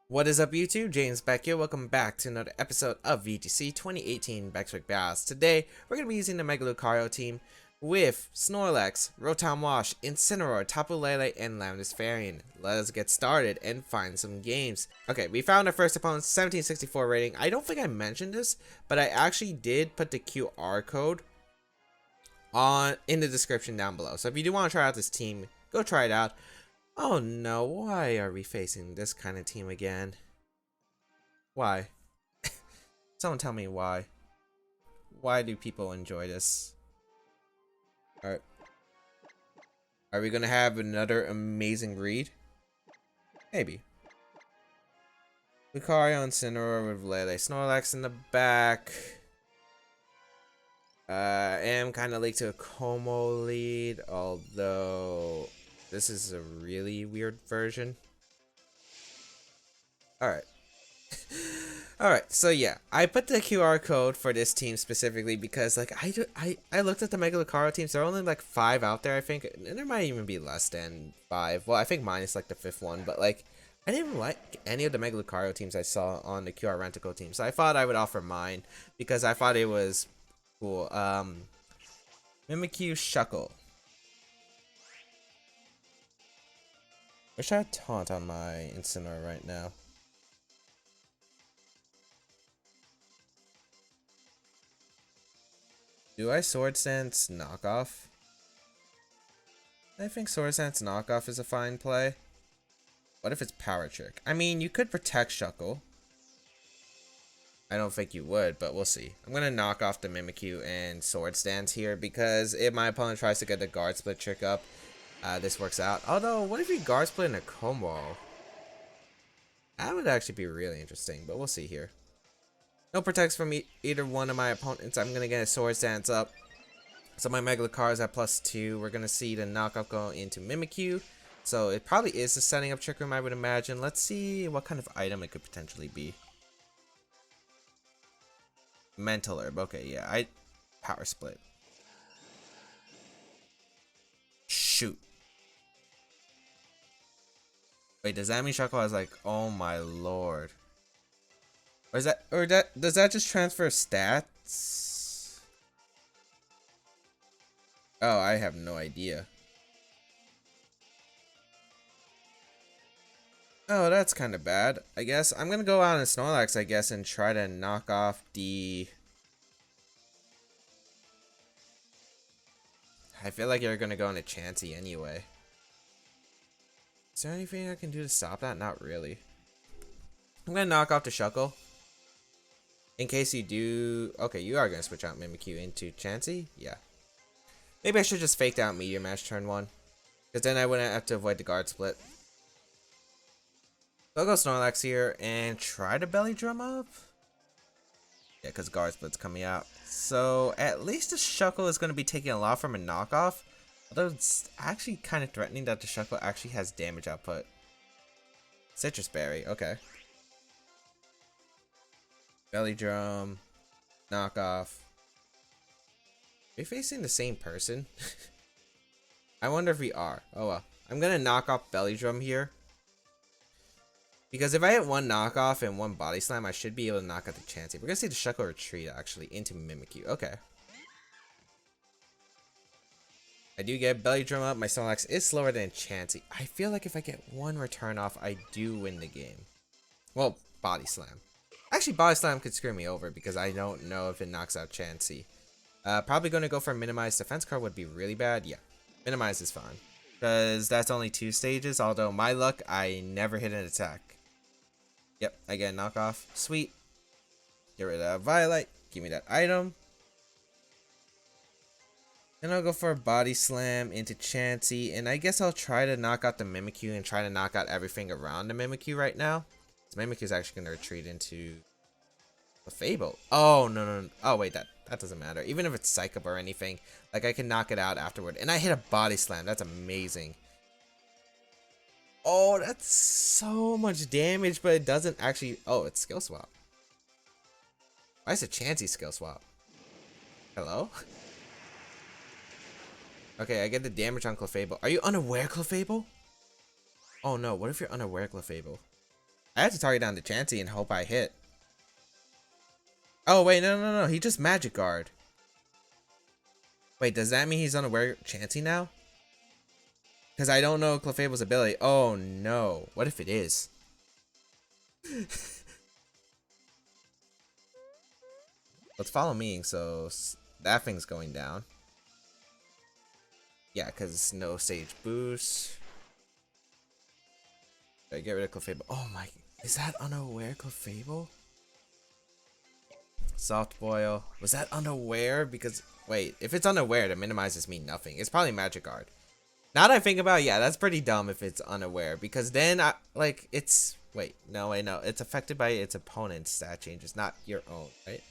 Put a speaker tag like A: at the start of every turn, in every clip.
A: What is up, YouTube? James Baek here. Welcome back to another episode of VGC 2018 Baek Battles. Today, we're going to be using the Mega Lucario team with Snorlax, Rotom Wash, Incineroar, Tapu Lele, and Lavendus Fairy. Let us get started and find some games. Okay, we found our first opponent, 1764 rating. I don't think I mentioned this, but I actually did put the QR code in the description down below. So if you do want to try out this team, go try it out. Oh no, why are we facing this kind of team again? Why? Someone tell me why. Why do people enjoy this? Are we gonna have another amazing read? Maybe. Lucario and Incineroar with Lele. Snorlax in the back. Am kind of late to a Como lead, although this is a really weird version. Alright. Alright, so yeah, I put the QR code for this team specifically because like I looked at the Mega Lucario teams. There are only like 5 out there, I think, and there might even be less than 5. Well, I think mine is like the 5th one, but like I didn't like any of the Mega Lucario teams I saw on the QR Renticle team, so I thought I would offer mine because I thought it was cool. Mimikyu Shuckle. Wish I had Taunt on my Incineroar right now. Do I Sword Stance knockoff? I think Sword Stance knockoff is a fine play. What if it's Power Trick? I mean, you could protect Shuckle. I don't think you would, but we'll see. I'm gonna knock off the Mimikyu and Sword Stance here because if my opponent tries to get the Guard Split trick up, this works out. Although, what if we Guard Split in a Como? That would actually be really interesting, but we'll see here. No protects from either one of my opponents. I'm gonna get a Sword Stance up. So my Mega Lucario is at +2. We're gonna see the knockoff go into Mimikyu. So it probably is the setting up Trick Room, I would imagine. Let's see what kind of item it could potentially be. Mental Herb. Okay, yeah. Power Split. Shoot. Wait, does that mean Shuckle has like, oh my lord. Or does that just transfer stats? Oh, I have no idea. Oh, that's kind of bad. I guess I'm gonna go out in Snorlax, I guess, and try to knock off the. I feel like you're gonna go into Chansey anyway. Is there anything I can do to stop that? Not really. I'm gonna knock off the Shuckle. In case you do. Okay, you are gonna switch out Mimikyu into Chansey? Yeah. Maybe I should just fake out Meteor Mash turn 1. Because then I wouldn't have to avoid the Guard Split. So I'll go Snorlax here and try to Belly Drum up. Yeah, because Guard Split's coming out. So at least the Shuckle is going to be taking a lot from a knockoff. Although it's actually kind of threatening that the Shuckle actually has damage output. Citrus Berry, okay. Belly Drum. Knockoff. Are we facing the same person? I wonder if we are. Oh well. I'm going to knock off Belly Drum here. Because if I hit one knockoff and one body slam, I should be able to knock out the Chansey. We're going to see the Shuckle retreat actually into Mimikyu. Okay. I do get Belly Drum up. My Snorlax is slower than Chansey. I feel like if I get one return off, I do win the game. Well, body slam. Actually, body slam could screw me over because I don't know if it knocks out Chansey. Probably going to go for a minimized defense card would be really bad. Yeah, minimize is fine. Because that's only 2 stages. Although, my luck, I never hit an attack. Yep, I get a knockoff. Sweet. Get rid of Violet. Give me that item. And I'll go for a body slam into Chansey. And I guess I'll try to knock out the Mimikyu and try to knock out everything around the Mimikyu right now. So Mimikyu is actually going to retreat into a Fable. Oh, no. Oh, wait, that doesn't matter. Even if it's Psych Up or anything, like I can knock it out afterward. And I hit a body slam. That's amazing. Oh, that's so much damage, but it doesn't actually. Oh, it's skill swap. Why is it Chansey skill swap? Hello? Okay, I get the damage on Clefable. Are you unaware, Clefable? Oh no, what if you're unaware, Clefable? I have to target down the Chansey and hope I hit. Oh, wait, no. He just Magic Guard. Wait, does that mean he's unaware Chansey now? Because I don't know Clefable's ability. Oh, no. What if it is? Let's follow me, so that thing's going down. Yeah, because no stage boost. Right, get rid of Clefable. Oh my, is that unaware Clefable? Soft Boil. Was that unaware? Because, wait, if it's unaware, that minimizes me nothing. It's probably Magic Guard. Now that I think about it, yeah, that's pretty dumb if it's unaware. Because then, it's, wait, no. It's affected by its opponent's stat changes, not your own, right?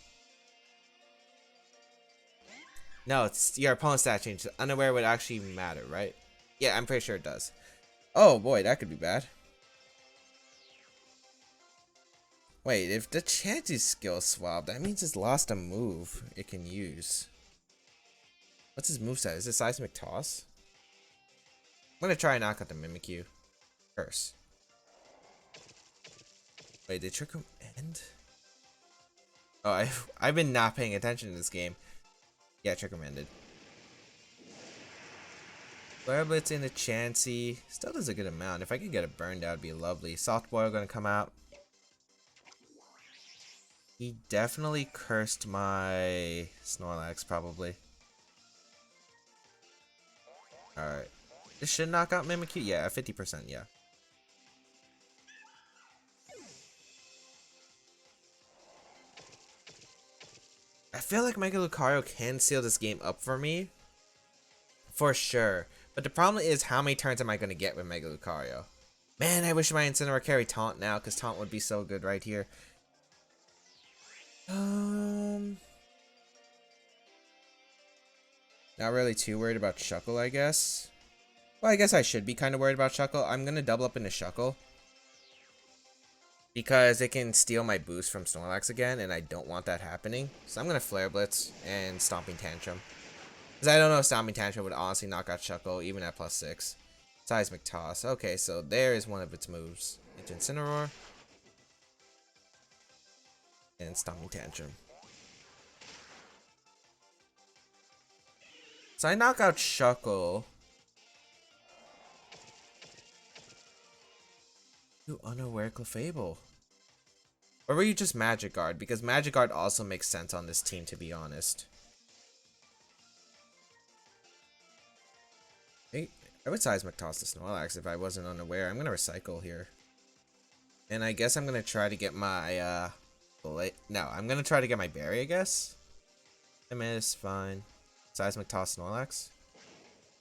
A: No, it's your opponent's stat changes. Unaware would actually matter, right? Yeah, I'm pretty sure it does. Oh boy, that could be bad. Wait, if the Chansey skill swapped, that means it's lost a move it can use. What's his moveset? Is it Seismic Toss? I'm gonna try and knock out the Mimikyu. Curse. Wait, did Trick Room end? Oh, I've been not paying attention to this game. Yeah, Trick Room ended. Flare Blitz in the Chansey. Still does a good amount. If I could get a burn, that would be lovely. Soft Boil gonna come out. He definitely cursed my Snorlax, probably. Alright. This should knock out Mimikyu? Yeah, 50%, yeah. I feel like Mega Lucario can seal this game up for me. For sure. But the problem is, how many turns am I going to get with Mega Lucario? Man, I wish my Incineroar carried Taunt now, because Taunt would be so good right here. Not really too worried about Shuckle, I guess. Well, I guess I should be kind of worried about Shuckle. I'm going to double up into Shuckle. Because it can steal my boost from Snorlax again, and I don't want that happening. So I'm going to Flare Blitz and Stomping Tantrum. Because I don't know if Stomping Tantrum would honestly knock out Shuckle, even at +6. Seismic Toss. Okay, so there is one of its moves. Into Incineroar. And Stomping Tantrum. So I knock out Shuckle. You unaware Clefable. Or were you just Magic Guard? Because Magic Guard also makes sense on this team, to be honest. Hey, I would Seismic Toss the Snorlax if I wasn't unaware. I'm going to Recycle here. And I guess I'm going to try to get my, no, I'm going to try to get my Berry, I guess. I miss, fine. Seismic Toss Snorlax.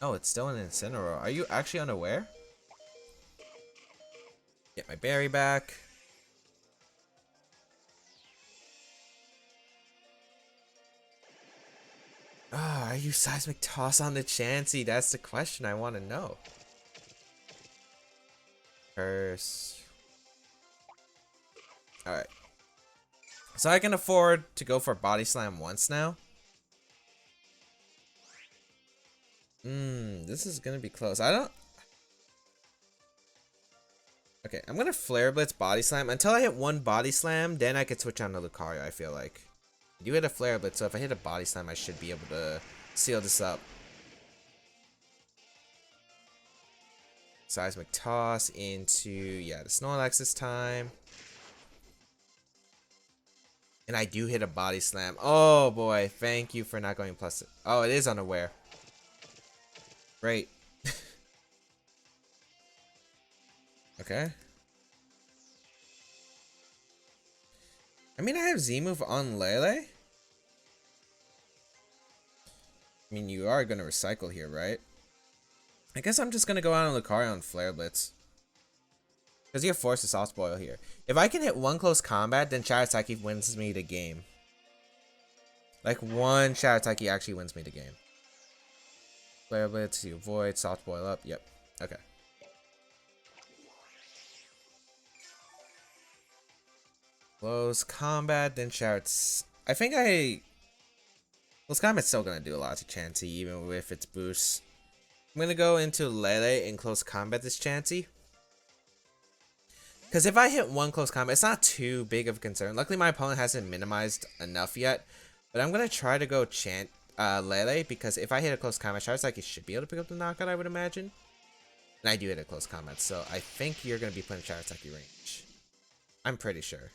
A: Oh, it's still an Incineroar. Are you actually unaware? Get my Berry back. Ah, are you Seismic Toss on the Chansey? That's the question I want to know. Curse. Alright. So I can afford to go for Body Slam once now. This is gonna be close. Okay, I'm gonna Flare Blitz Body Slam. Until I hit one Body Slam, then I could switch on to Lucario, I feel like. You hit a Flare Blitz, so if I hit a Body Slam, I should be able to seal this up. Seismic Toss into, yeah, the Snorlax this time. And I do hit a Body Slam. Oh boy, thank you for not going plus. Oh, it is unaware. Great. Okay. I mean, I have Z-move on Lele. I mean, you are going to Recycle here, right? I guess I'm just going to go out on Lucario and Flare Blitz. Because you have Force to Soft Boil here. If I can hit one close combat, then Charizard wins me the game. Like, one Charizard actually wins me the game. Flare Blitz, you avoid, Soft Boil up. Yep. Okay. Close combat, then Charizard. I think Close combat's still gonna do a lot to Chansey, even with its boosts. I'm gonna go into Lele and close combat this Chansey. Because if I hit one close combat, it's not too big of a concern. Luckily, my opponent hasn't minimized enough yet. But I'm going to try to go chant Lele, because if I hit a close combat, Charizard should be able to pick up the knockout, I would imagine. And I do hit a close combat, so I think you're going to be putting Charizard range. I'm pretty sure.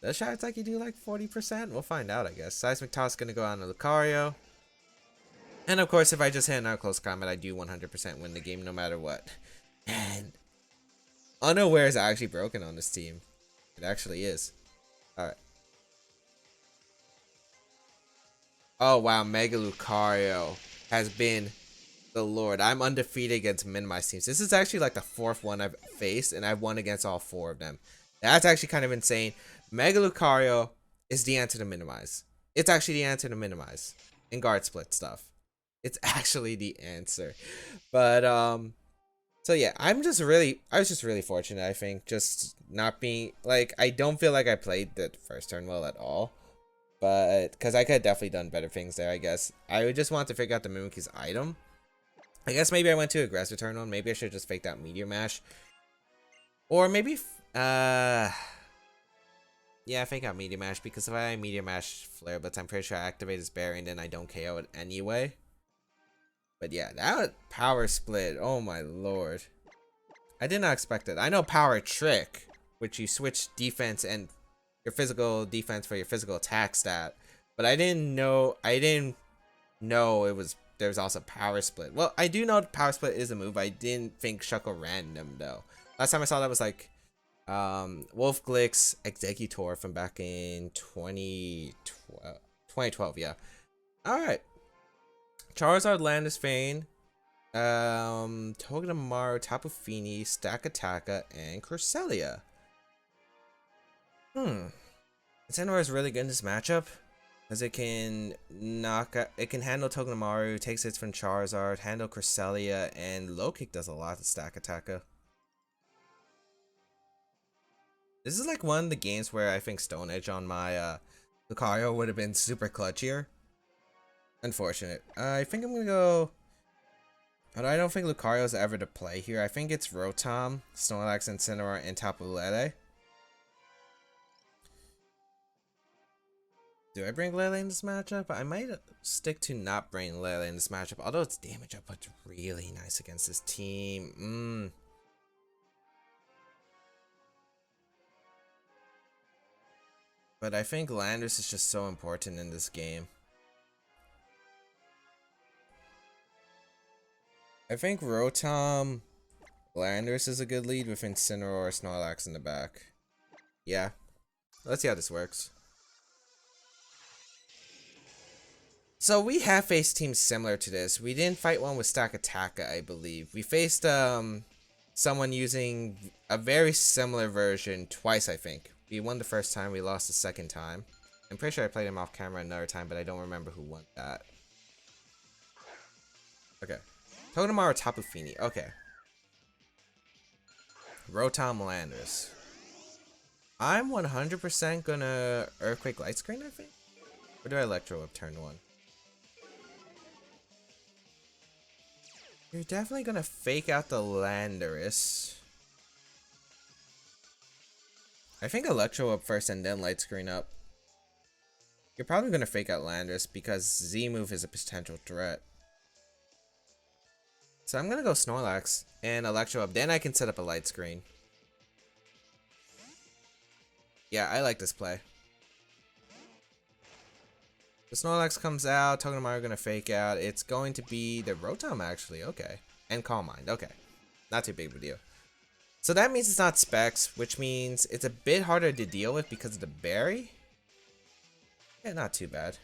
A: Does Charizard do like 40%? We'll find out, I guess. Seismic Toss is going to go on to Lucario. And of course, if I just hit another close combat, I do 100% win the game no matter what. And Unaware is actually broken on this team. It actually is. Alright. Oh wow, Mega Lucario has been the lord. I'm undefeated against minimized teams. This is actually like the 4th one I've faced, and I've won against all 4 of them. That's actually kind of insane. Mega Lucario is the answer to minimize. It's actually the answer to minimize and guard split stuff. It's actually the answer. But so yeah, I was just really fortunate, I think, just not being like, I don't feel like I played the first turn well at all, but because I could have definitely done better things there, I guess. I would just want to figure out the Mimiky's item. I guess maybe I went too aggressive turn one. Maybe I should have just faked out Meteor Mash, or maybe yeah, fake out Meteor Mash, because if I Meteor Mash Flare Blitz, I'm pretty sure I activate his berry and then I don't KO it anyway. But yeah, that power split, oh my lord. I did not expect it. I know power trick, which you switch defense and your physical defense for your physical attack stat. But I didn't know it was, there's also power split. Well, I do know power split is a move. I didn't think Shuckle random though. Last time I saw that was like Wolf Glick's Executor from back in 2012, yeah. Alright. Charizard, Landis Fane, Togedemaru, Tapu Fini, Stakataka, and Cresselia. Incineroar is really good in this matchup, as it can handle Togedemaru, takes hits from Charizard, handle Cresselia, and low kick does a lot to Stakataka. This is like one of the games where I think Stone Edge on my Lucario would have been super clutch here. Unfortunate. I think I'm gonna go. But I don't think Lucario's ever to play here. I think it's Rotom, Snorlax, Incineroar, and Tapu Lele. Do I bring Lele in this matchup? I might stick to not bringing Lele in this matchup, although its damage output's really nice against this team. But I think Landorus is just so important in this game. I think Rotom Landorus is a good lead with Incineroar or Snorlax in the back. Yeah. Let's see how this works. So we have faced teams similar to this. We didn't fight one with Stakataka, I believe. We faced someone using a very similar version twice, I think. We won the first time, we lost the second time. I'm pretty sure I played him off camera another time, but I don't remember who won that. Okay. Togedemaru, Tapu Fini. Okay. Rotom, Landorus. I'm 100% gonna Earthquake Light Screen, I think? Or do I Electro Whip turn 1? You're definitely gonna fake out the Landorus. I think Electro Whip first and then Light Screen up. You're probably gonna fake out Landorus because Z-Move is a potential threat. So I'm gonna go Snorlax and Electro Up, then I can set up a Light Screen. Yeah, I like this play. The Snorlax comes out, Togedemaru gonna fake out. It's going to be the Rotom actually, okay. And Calm Mind, okay. Not too big of a deal. So that means it's not Specs, which means it's a bit harder to deal with because of the berry. Yeah, not too bad.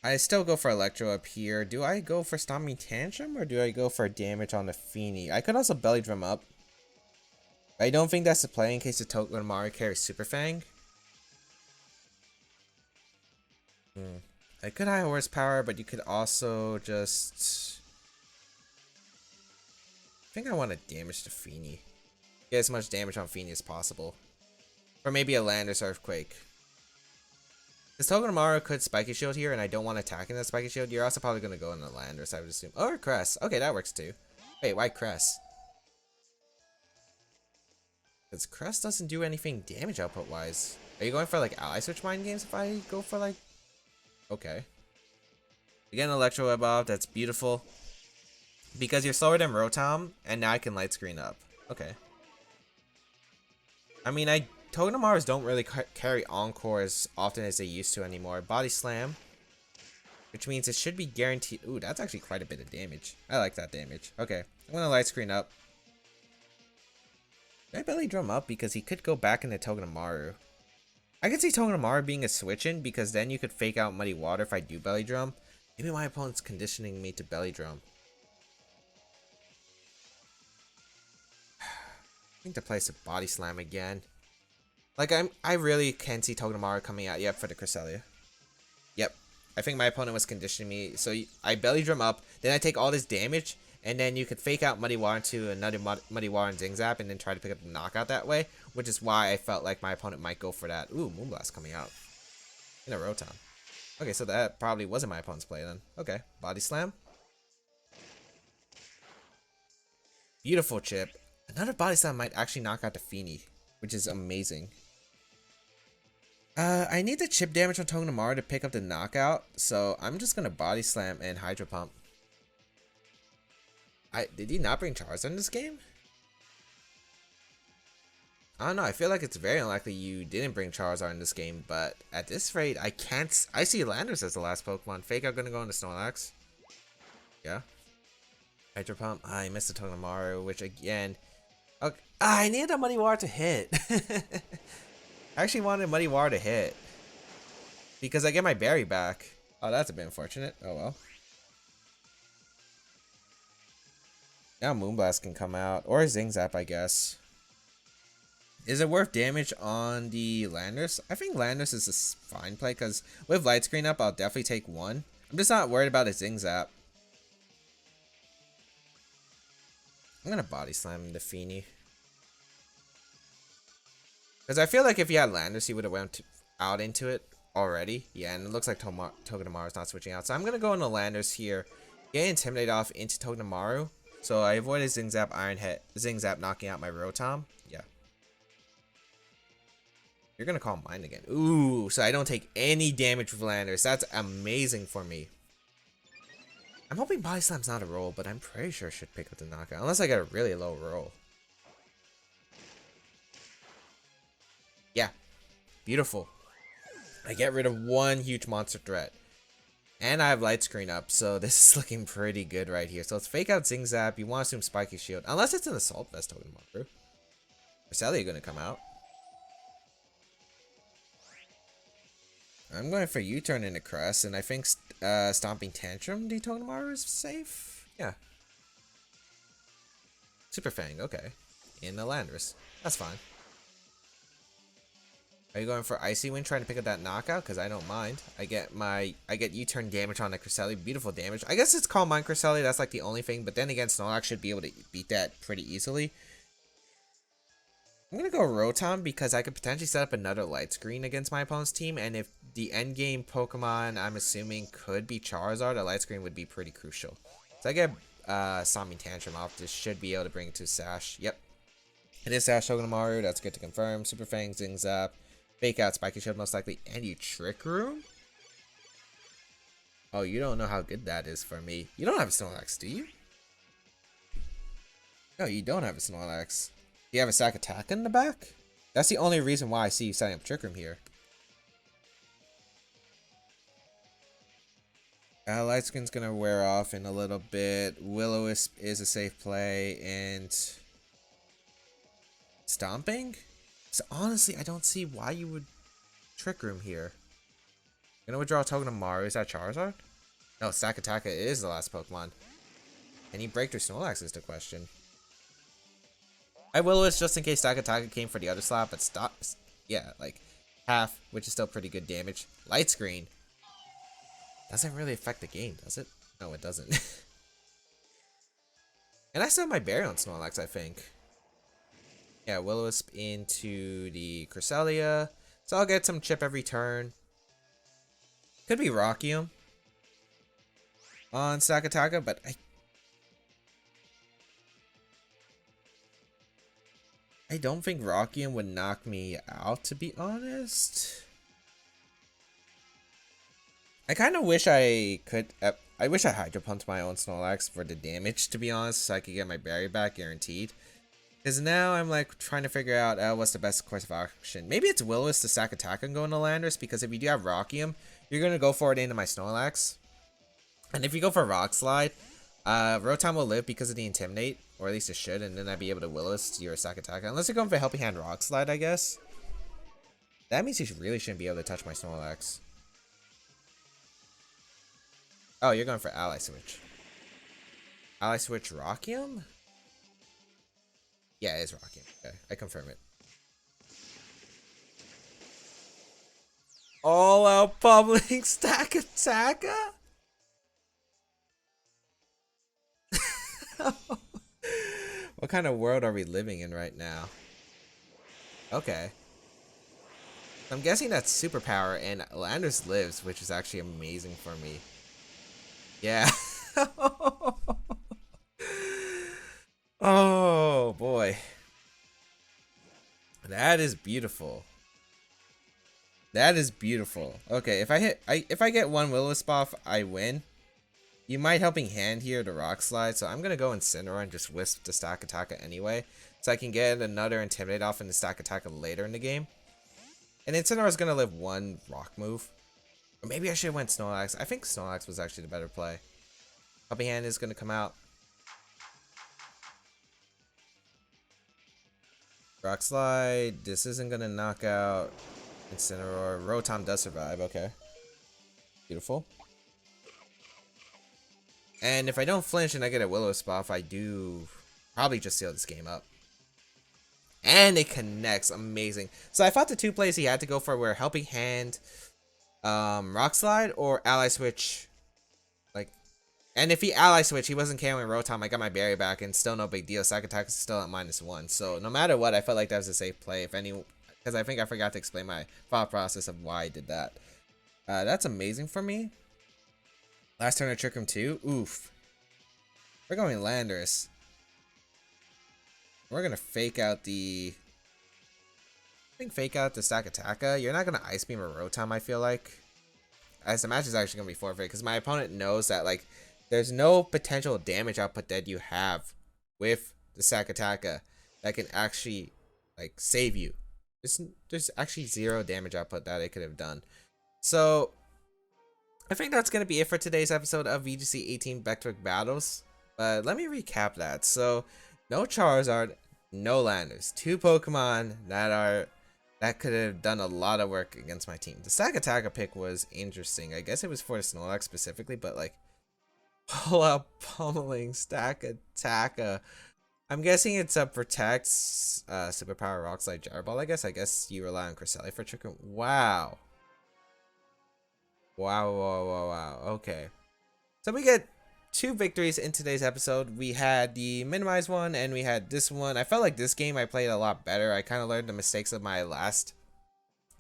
A: I still go for Electro up here. Do I go for Stomping Tantrum or do I go for damage on the Fini? I could also Belly Drum up. I don't think that's the play in case the Togedemaru carries Super Fang. I could High Horsepower, but you could also just... I think I want to damage the Fini. Get as much damage on Fini as possible. Or maybe a Landorus Earthquake. This Togedemaru could Spiky Shield here, and I don't want to attack in that Spiky Shield. You're also probably going to go in the Landorus, I would assume. Or Crest. Okay, that works too. Wait, why Crest? Because Crest doesn't do anything damage output-wise. Are you going for, like, Ally Switch Mind Games if I go for, like... Okay. You get an Electro Web off. That's beautiful. Because you're slower than Rotom, and now I can Light Screen up. Okay. I mean, Togedemaru don't really carry Encore as often as they used to anymore. Body Slam. Which means it should be guaranteed. Ooh, that's actually quite a bit of damage. I like that damage. Okay. I'm going to Light Screen up. Can I Belly Drum up? Because he could go back into Togedemaru. I could see Togedemaru being a switch-in, because then you could fake out Muddy Water if I do Belly Drum. Maybe my opponent's conditioning me to Belly Drum. I think to place a Body Slam again. Like, I really can't see Togedemaru coming out yet for the Cresselia. Yep. I think my opponent was conditioning me. So I Belly Drum up, then I take all this damage, and then you could fake out Muddy Water into another Muddy Water and Zing Zap, and then try to pick up the knockout that way, which is why I felt like my opponent might go for that. Ooh, Moonblast coming out. In a Rotom. Okay, so that probably wasn't my opponent's play then. Okay, Body Slam. Beautiful chip. Another Body Slam might actually knock out the Figy, which is amazing. I need the chip damage on Togedemaru to pick up the knockout, so I'm just gonna Body Slam and Hydro Pump. Did he not bring Charizard in this game? I don't know, I feel like it's very unlikely you didn't bring Charizard in this game, but at this rate, I see Landorus as the last Pokemon. Fake out gonna go into Snorlax. Yeah. Hydro Pump. I missed the Togedemaru, which again... Okay. I needed a Muddy Water to hit. I actually wanted Muddy Water to hit. Because I get my berry back. Oh, that's a bit unfortunate. Oh well. Now Moonblast can come out. Or Zing Zap, I guess. Is it worth damage on the Landorus? I think Landorus is a fine play. Because with Light Screen up, I'll definitely take one. I'm just not worried about a Zing Zap. I'm going to Body Slam the Figy. Because I feel like if he had Landorus, he would have went out into it already. Yeah, and it looks like Togedemaru is not switching out. So I'm going to go into Landorus here. Get Intimidate off into Togedemaru. So I avoided Zing Zap, Iron Head, Zing Zap knocking out my Rotom. Yeah. You're going to call mine again. Ooh, so I don't take any damage with Landorus. That's amazing for me. I'm hoping Body Slam's not a roll, but I'm pretty sure I should pick up the knockout. Unless I get a really low roll. Yeah. Beautiful. I get rid of one huge monster threat. And I have Light Screen up, so this is looking pretty good right here. So let's fake out Zing Zap. You want to assume Spiky Shield. Unless it's an Assault Vest Togedemaru. Cresselia going to come out. I'm going for U-turn into Crest, and I think Stomping Tantrum the Togedemaru is safe. Yeah. Super Fang, okay. In the Landorus. That's fine. Are you going for Icy Wind trying to pick up that knockout? Because I don't mind. I get U-turn damage on the Cresselia. Beautiful damage. I guess it's Calm Mind Cresselia. That's like the only thing. But then again, Snorlax should be able to beat that pretty easily. I'm going to go Rotom because I could potentially set up another Light Screen against my opponent's team. And if the endgame Pokemon, I'm assuming, could be Charizard, a Light Screen would be pretty crucial. So I get Stomping Tantrum off. This should be able to bring it to Sash. Yep. It is Sash Togedemaru. That's good to confirm. Super Fang, Zing Zap. Fake out Spiky Shield most likely. And you Trick Room? Oh, you don't know how good that is for me. You don't have a Snorlax, do you? No, you don't have a Snorlax. Do you have a Stakataka in the back? That's the only reason why I see you setting up Trick Room here. Light Screen's gonna wear off in a little bit. Will-O-Wisp is a safe play. And Stomping? So honestly, I don't see why you would Trick Room here. I'm gonna withdraw Togedemaru. Is that Charizard? No, Stakataka is the last Pokemon. Can you break through Snorlax is the question. I will just in case Stakataka came for the other slot, but stop. Yeah, like half, which is still pretty good damage. Light Screen. Doesn't really affect the game, does it? No, it doesn't. And I still have my berry on Snorlax, I think. Yeah, Will-O-Wisp into the Cresselia. So I'll get some chip every turn. Could be Rockium on Stakataka, but I don't think Rockium would knock me out, to be honest. I kind of wish I could. I wish I Hydro Pumped my own Snorlax for the damage, to be honest, so I could get my berry back guaranteed. Because now I'm like trying to figure out what's the best course of action. Maybe it's Will-O-Wisp to Stakataka and go into Landorus, because if you do have Rockium, you're going to go for it into my Snorlax. And if you go for Rock Slide, Rotom will live because of the Intimidate, or at least it should, and then I'd be able to Will-O-Wisp your Stakataka. Unless you're going for Helping Hand Rock Slide, I guess. That means you really shouldn't be able to touch my Snorlax. Oh, you're going for Ally Switch. Ally Switch Rockium? Yeah, it is Rockium. Okay, I confirm it. All out pummeling Stakataka? What kind of world are we living in right now? Okay. I'm guessing that's superpower, and Landorus lives, which is actually amazing for me. Yeah. Oh boy. That is beautiful. That is beautiful. Okay, if I get one Will-O-Wisp off, I win. You might Helping Hand here to Rock Slide, so I'm gonna go Incineroar and just Wisp to Stakataka anyway, so I can get another Intimidate off in the Stakataka later in the game. And Incineroar is gonna live one Rock move. Or maybe I should have went Snorlax. I think Snorlax was actually the better play. Helping Hand is gonna come out. Rock Slide. This isn't gonna knock out Incineroar. Rotom does survive. Okay. Beautiful. And if I don't flinch and I get a Will-O-Wisp off, I do probably just seal this game up. And it connects. Amazing. So I thought the two plays he had to go for were Helping Hand, Rock Slide, or Ally Switch. Like, and if he Ally Switch, he wasn't carrying Rotom, I got my berry back, and still no big deal. Stakataka is still at -1. So no matter what, I felt like that was a safe play. If any, because I think I forgot to explain my thought process of why I did that. That's amazing for me. Last turn of Trick Room 2. Oof. We're going Landorus. We're gonna fake out the. I think fake out the Stakataka. You're not gonna Ice Beam or Rotom, I feel like. As the match is actually gonna be forfeit because my opponent knows that like there's no potential damage output that you have with the Stakataka that can actually like save you. There's actually zero damage output that it could have done. So I think that's going to be it for today's episode of VGC 18 Baek Battles. But let me recap that. So, no Charizard, no Landorus. Two Pokemon that could have done a lot of work against my team. The Stakataka pick was interesting. I guess it was for the Snorlax specifically, but like, all out pummeling Stakataka. I'm guessing it's a Protect, Superpower Rock Slide Gyro Ball, I guess you rely on Cresselia for Trick Room. Wow. Wow. Okay. So we get two victories in today's episode. We had the minimized one and we had this one. I felt like this game I played a lot better. I kind of learned the mistakes of my last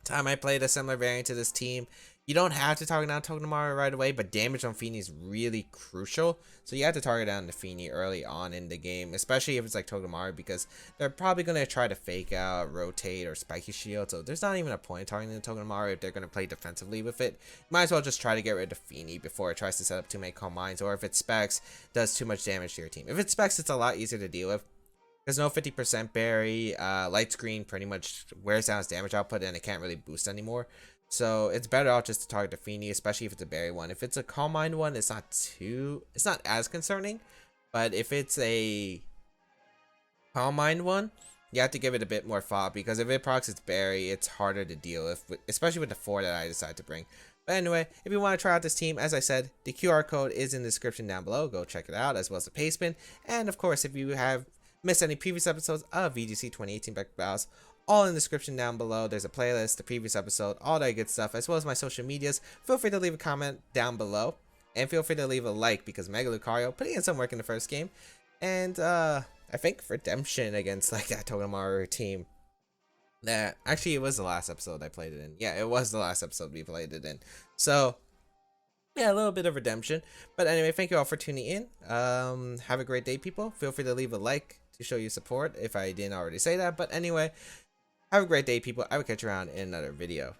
A: time I played a similar variant to this team. You don't have to target down Togedemaru right away, but damage on Feeny is really crucial. So you have to target down the Feeny early on in the game, especially if it's like Togedemaru, because they're probably going to try to fake out, rotate, or spiky shield. So there's not even a point targeting the Togedemaru if they're going to play defensively with it. You might as well just try to get rid of Feeny before it tries to set up too many Calm Minds, or if it specs, does too much damage to your team. If it specs, it's a lot easier to deal with. There's no 50% berry. Light Screen pretty much wears down its damage output and it can't really boost anymore. So it's better off just to target the Feeny, especially if it's a berry one. If it's a Calm Mind one, it's not as concerning. But if it's a Calm Mind one, you have to give it a bit more thought, because if it procs its berry, it's harder to deal with, especially with the 4 that I decided to bring. But anyway, if you want to try out this team, as I said, the QR code is in the description down below. Go check it out, as well as the pay spin. And of course, if you have missed any previous episodes of VGC 2018 Baek Battles, all in the description down below. There's a playlist, the previous episode, all that good stuff, as well as my social medias. Feel free to leave a comment down below, and feel free to leave a like, because Mega Lucario putting in some work in the first game, and I think redemption against like that Togedemaru team. That actually, it was the last episode I played it in. Yeah, it was the last episode we played it in. So yeah, a little bit of redemption. But anyway, thank you all for tuning in. Have a great day, people. Feel free to leave a like to show your support if I didn't already say that. But anyway, have a great day, people. I will catch you around in another video.